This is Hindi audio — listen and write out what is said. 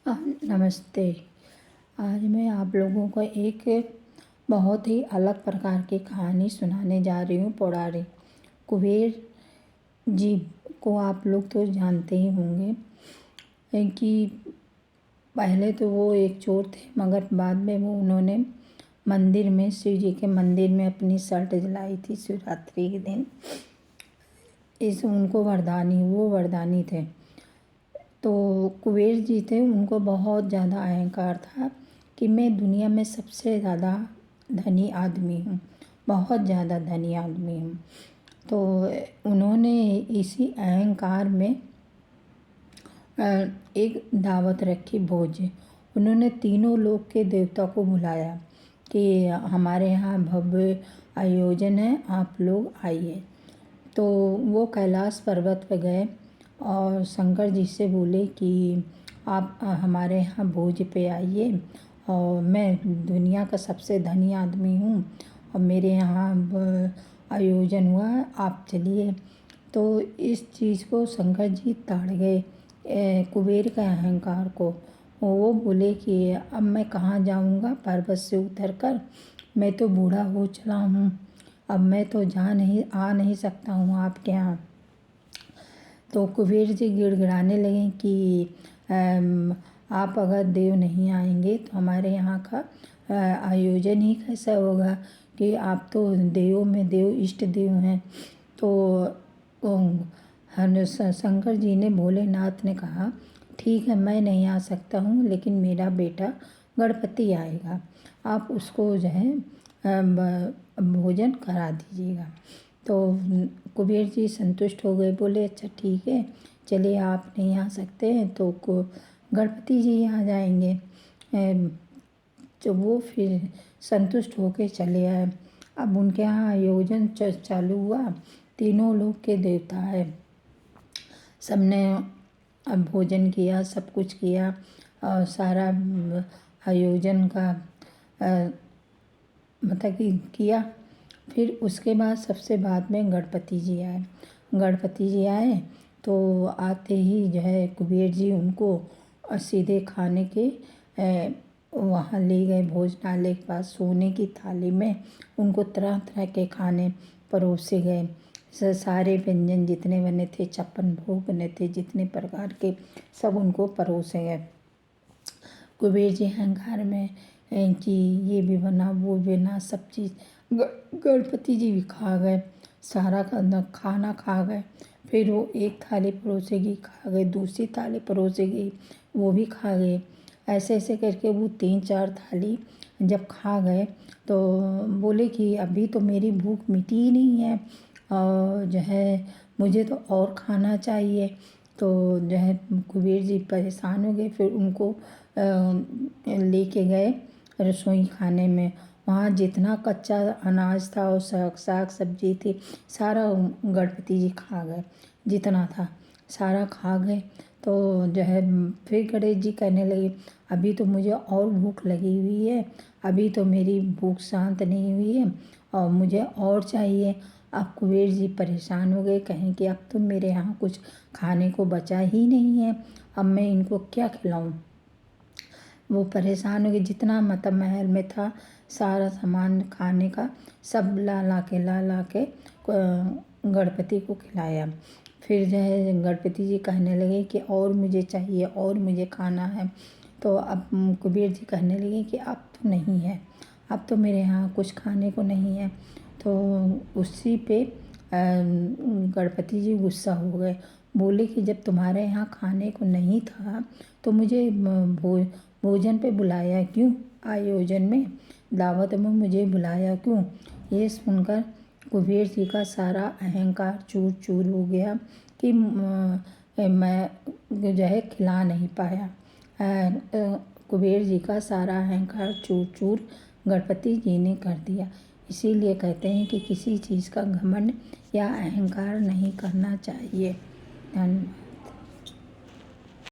अ, नमस्ते। आज मैं आप लोगों को एक बहुत ही अलग प्रकार की कहानी सुनाने जा रही हूँ, पौराणिक। कुबेर जी को आप लोग तो जानते ही होंगे कि पहले तो वो एक चोर थे, मगर बाद में उन्होंने मंदिर में, शिव जी के मंदिर में अपनी शर्ट जलाई थी शिवरात्रि के दिन। उनको वो वरदानी थे। तो कुबेर जी थे, उनको बहुत ज़्यादा अहंकार था कि मैं दुनिया में सबसे ज़्यादा धनी आदमी हूँ, बहुत ज़्यादा धनी आदमी हूँ। तो उन्होंने इसी अहंकार में एक दावत रखी, भोज। उन्होंने तीनों लोक के देवता को बुलाया कि हमारे यहाँ भव्य आयोजन है, आप लोग आइए। तो वो कैलाश पर्वत पे गए और शंकर जी से बोले कि आप हमारे यहाँ भोज पे आइए, और मैं दुनिया का सबसे धनी आदमी हूँ और मेरे यहाँ आयोजन हुआ है, आप चलिए। तो इस चीज़ को शंकर जी ताड़ गए, कुबेर के अहंकार को। वो बोले कि अब मैं कहाँ जाऊँगा पर्वत से उतर कर, मैं तो बूढ़ा हो चला हूँ, अब मैं तो आ नहीं सकता हूँ आपके यहाँ। तो कुबेर जी गिड़गिड़ाने लगे कि आप अगर देव नहीं आएंगे तो हमारे यहाँ का आयोजन ही कैसा होगा, कि आप तो देवों में देव, इष्ट देव हैं। तो शंकर जी ने, भोलेनाथ ने कहा, ठीक है मैं नहीं आ सकता हूँ, लेकिन मेरा बेटा गणपति आएगा, आप उसको जो है भोजन करा दीजिएगा। तो कुबेर जी संतुष्ट हो गए, बोले अच्छा ठीक है, चलिए आप नहीं आ सकते हैं तो गणपति जी आ जाएंगे। तो वो फिर संतुष्ट होकर चले आए। अब उनके यहाँ आयोजन चालू हुआ, तीनों लोक के देवता है, सबने अब भोजन किया, सब कुछ किया और सारा आयोजन का मतलब कि किया। फिर उसके बाद सबसे बाद में गणपति जी आए। गणपति जी आए तो आते ही जो है कुबेर जी उनको सीधे खाने के वहाँ ले गए, भोजनालय के पास। सोने की थाली में उनको तरह तरह के खाने परोसे गए। सारे व्यंजन जितने बने थे, 56 भोग बने थे, जितने प्रकार के, सब उनको परोसे गए। कुबेर जी अहंकार में कि ये भी बना, वो भी बना, सब चीज़ गणपति जी भी खा गए, सारा खाना खा गए। फिर वो एक थाली परोसेगी, खा गए, दूसरी थाली परोसेगी, वो भी खा गए। ऐसे ऐसे करके वो 3-4 थाली जब खा गए तो बोले कि अभी तो मेरी भूख मिटी ही नहीं है, और जो है मुझे तो और खाना चाहिए। तो जो है कुबेर जी परेशान हो गए, फिर उनको लेके गए रसोई खाने में। वहाँ जितना कच्चा अनाज था और साग सब्जी थी, सारा गणपति जी खा गए, जितना था सारा खा गए। तो जो है फिर गणेश जी कहने लगे, अभी तो मुझे और भूख लगी हुई है, अभी तो मेरी भूख शांत नहीं हुई है और मुझे और चाहिए। अब कुबेर जी परेशान हो गए, कहें कि अब तो मेरे यहाँ कुछ खाने को बचा ही नहीं है, अब मैं इनको क्या खिलाऊं। वो परेशान हो गए, जितना मतलब महल में था सारा सामान खाने का सब ला के गणपति को खिलाया। फिर जो है गणपति जी कहने लगे कि और मुझे चाहिए, और मुझे खाना है। तो अब कुबेर जी कहने लगे कि अब तो नहीं है, अब तो मेरे यहाँ कुछ खाने को नहीं है। तो उसी पे गणपति जी गुस्सा हो गए, बोले कि जब तुम्हारे यहाँ खाने को नहीं था तो मुझे भोजन पे बुलाया क्यों, आयोजन में, दावत में मुझे बुलाया क्यों। ये सुनकर कुबेर जी का सारा अहंकार चूर चूर हो गया कि मैं जो है खिला नहीं पाया। कुबेर जी का सारा अहंकार चूर चूर गणपति जी ने कर दिया। इसीलिए कहते हैं कि किसी चीज़ का घमंड या अहंकार नहीं करना चाहिए। धन्यवाद।